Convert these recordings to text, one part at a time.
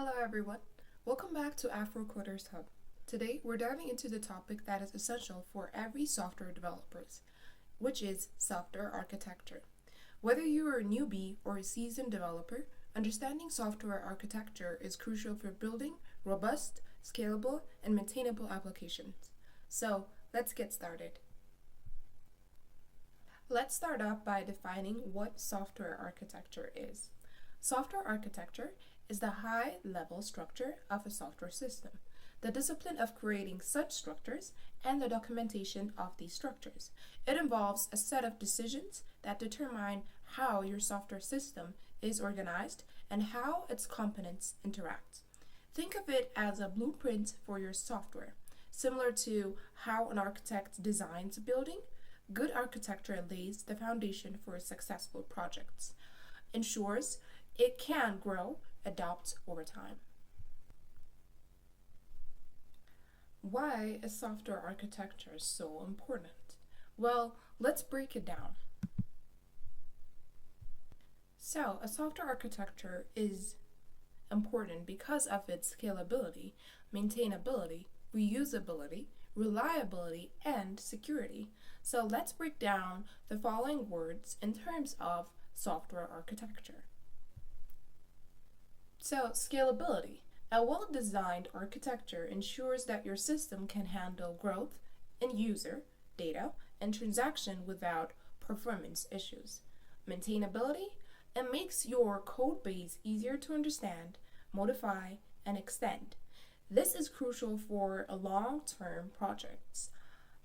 Hello everyone, welcome back to Afro Coders Hub. Today we're diving into the topic that is essential for every software developers, which is software architecture. Whether you are a newbie or a seasoned developer, understanding software architecture is crucial for building robust, scalable, and maintainable applications. So let's get started. Let's start off by defining what software architecture is. Software architecture is the high-level structure of a software system, the discipline of creating such structures and the documentation of these structures. It involves a set of decisions that determine how your software system is organized and how its components interact. Think of it as a blueprint for your software. Similar to how an architect designs a building, good architecture lays the foundation for successful projects, ensures it can grow, adapt over time. Why is software architecture so important? Well, let's break it down. So, a software architecture is important because of its scalability, maintainability, reusability, reliability, and security. So let's break down the following words in terms of software architecture. So, scalability. A well-designed architecture ensures that your system can handle growth in user, data, and transaction without performance issues. Maintainability. It makes your code base easier to understand, modify, and extend. This is crucial for long-term projects.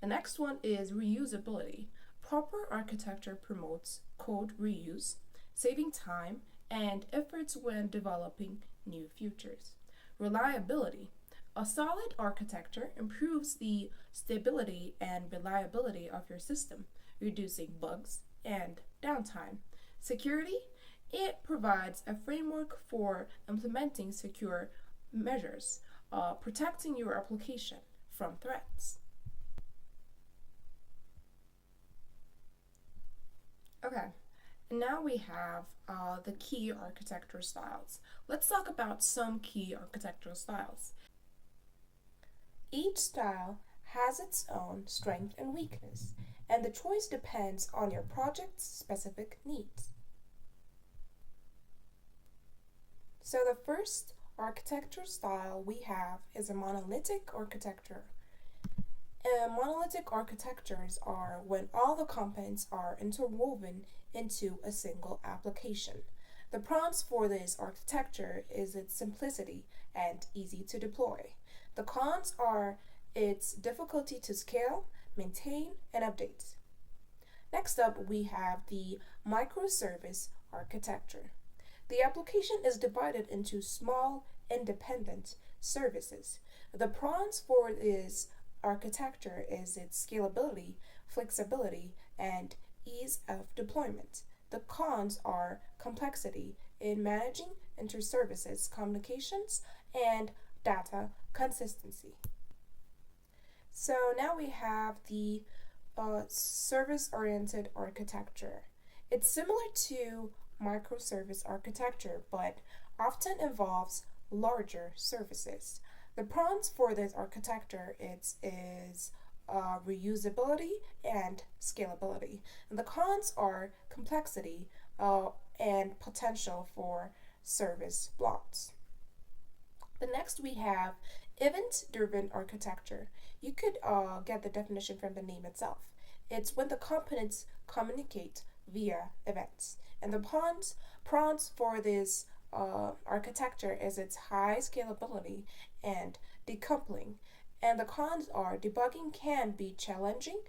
The next one is reusability. Proper architecture promotes code reuse, saving time and efforts when developing new features. Reliability. A solid architecture improves the stability and reliability of your system, reducing bugs and downtime. Security. It provides a framework for implementing secure measures, protecting your application from threats. Okay, now we have the key architecture styles. Let's talk about some key architectural styles. Each style has its own strength and weakness, and the choice depends on your project's specific needs. So the first architecture style we have is a monolithic architecture. Monolithic architectures are when all the components are interwoven into a single application. The pros for this architecture is its simplicity and easy to deploy. The cons are its difficulty to scale, maintain, and update. Next up, we have the microservice architecture. The application is divided into small, independent services. The pros for this architecture is its scalability, flexibility, and ease of deployment. The cons are complexity in managing inter-services communications and data consistency. So now we have the service-oriented architecture. It's similar to microservice architecture, but often involves larger services. The pros for this architecture is reusability and scalability. And the cons are complexity and potential for service blocks. The next we have event-driven architecture. You could get the definition from the name itself. It's when the components communicate via events. And the pros for this architecture is its high scalability and decoupling. And the cons are debugging can be challenging,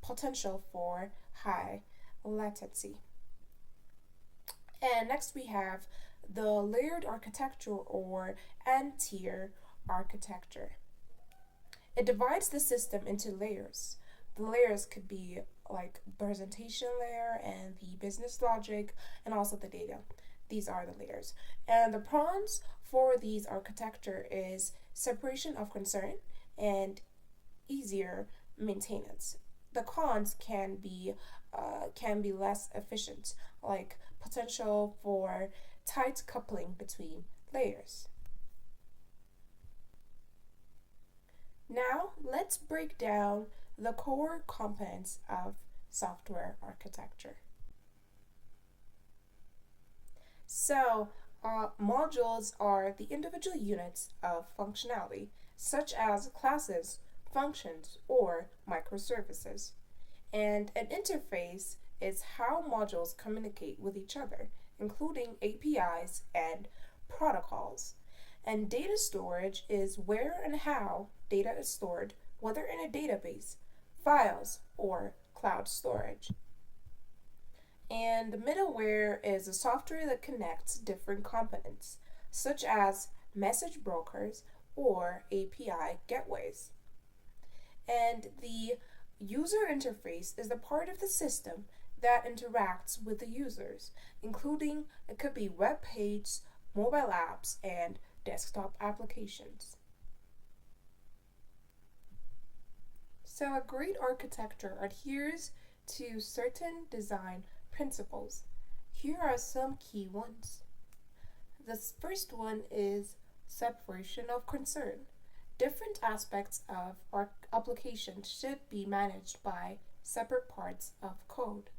potential for high latency. And next we have the layered architecture or N-tier architecture. It divides the system into layers. The layers could be like presentation layer and the business logic and also the data. These are the layers. And the pros for these architecture is separation of concern and easier maintenance. The cons can be less efficient, like potential for tight coupling between layers. Now, let's break down the core components of software architecture. So, modules are the individual units of functionality, such as classes, functions, or microservices. And an interface is how modules communicate with each other, including APIs and protocols. And data storage is where and how data is stored, whether in a database, files, or cloud storage. And the middleware is a software that connects different components, such as message brokers or API gateways. And the user interface is the part of the system that interacts with the users, including it could be web pages, mobile apps, and desktop applications. So a great architecture adheres to certain design principles. Here are some key ones. The first one is separation of concern. Different aspects of our application should be managed by separate parts of code.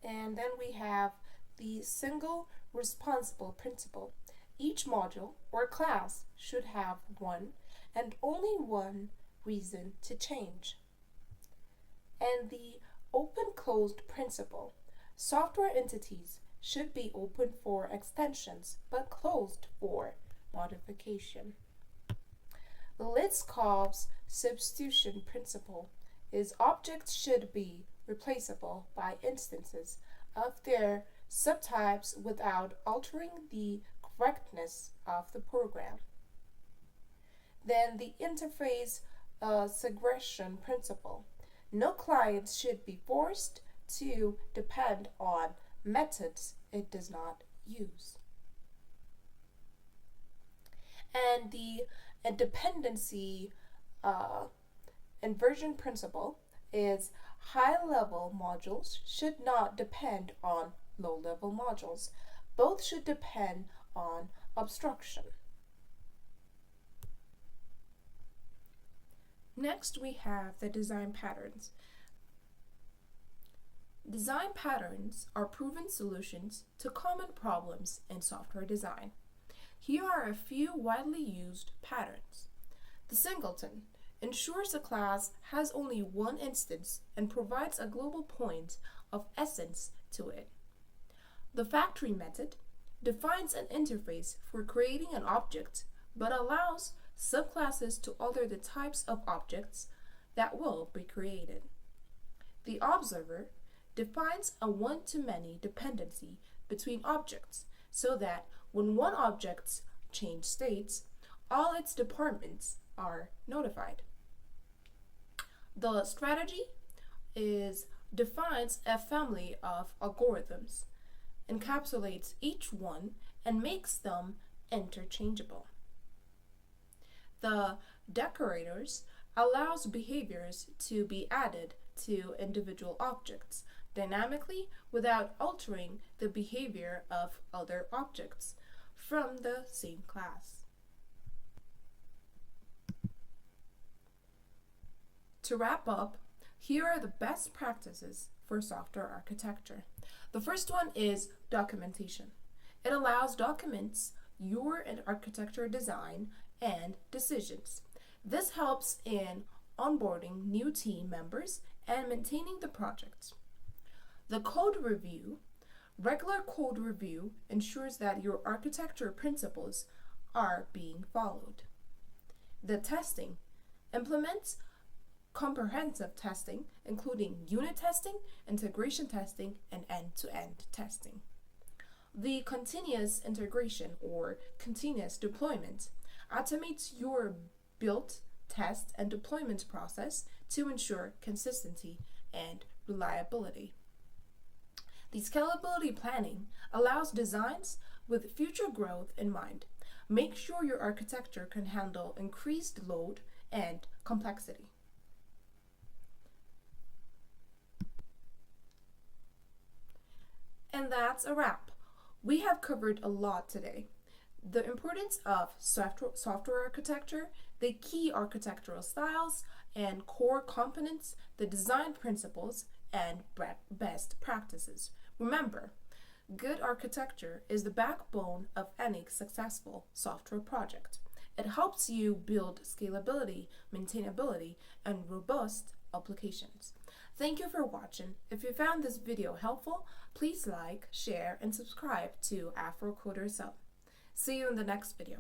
And then we have the single responsible principle. Each module or class should have one and only one reason to change. And the open-closed principle. Software entities should be open for extensions but closed for modification. The Litzkopf's substitution principle is objects should be replaceable by instances of their subtypes without altering the correctness of the program. Then the interface segregation principle. No client should be forced to depend on methods it does not use. And the dependency inversion principle is high-level modules should not depend on low-level modules. Both should depend on abstraction. Next, we have the design patterns. Design patterns are proven solutions to common problems in software design. Here are a few widely used patterns. The singleton ensures a class has only one instance and provides a global point of essence to it. The factory method defines an interface for creating an object but allows subclasses to alter the types of objects that will be created. The observer defines a one-to-many dependency between objects so that when one object changes states, all its departments are notified. The strategy defines a family of algorithms, encapsulates each one, and makes them interchangeable. The decorators allows behaviors to be added to individual objects dynamically without altering the behavior of other objects from the same class. To wrap up, here are the best practices for software architecture. The first one is documentation. It allows documents your architecture design and decisions. This helps in onboarding new team members and maintaining the project. The code review. Regular code review ensures that your architecture principles are being followed. The testing implements comprehensive testing, including unit testing, integration testing, and end-to-end testing. The continuous integration or continuous deployment automates your build, test, and deployment process to ensure consistency and reliability. The scalability planning allows designs with future growth in mind. Make sure your architecture can handle increased load and complexity. And that's a wrap. We have covered a lot today. The importance of software architecture, the key architectural styles and core components, the design principles, and best practices. Remember, good architecture is the backbone of any successful software project. It helps you build scalability, maintainability, and robust applications. Thank you for watching. If you found this video helpful, please like, share, and subscribe to Afro Coder Sub. See you in the next video.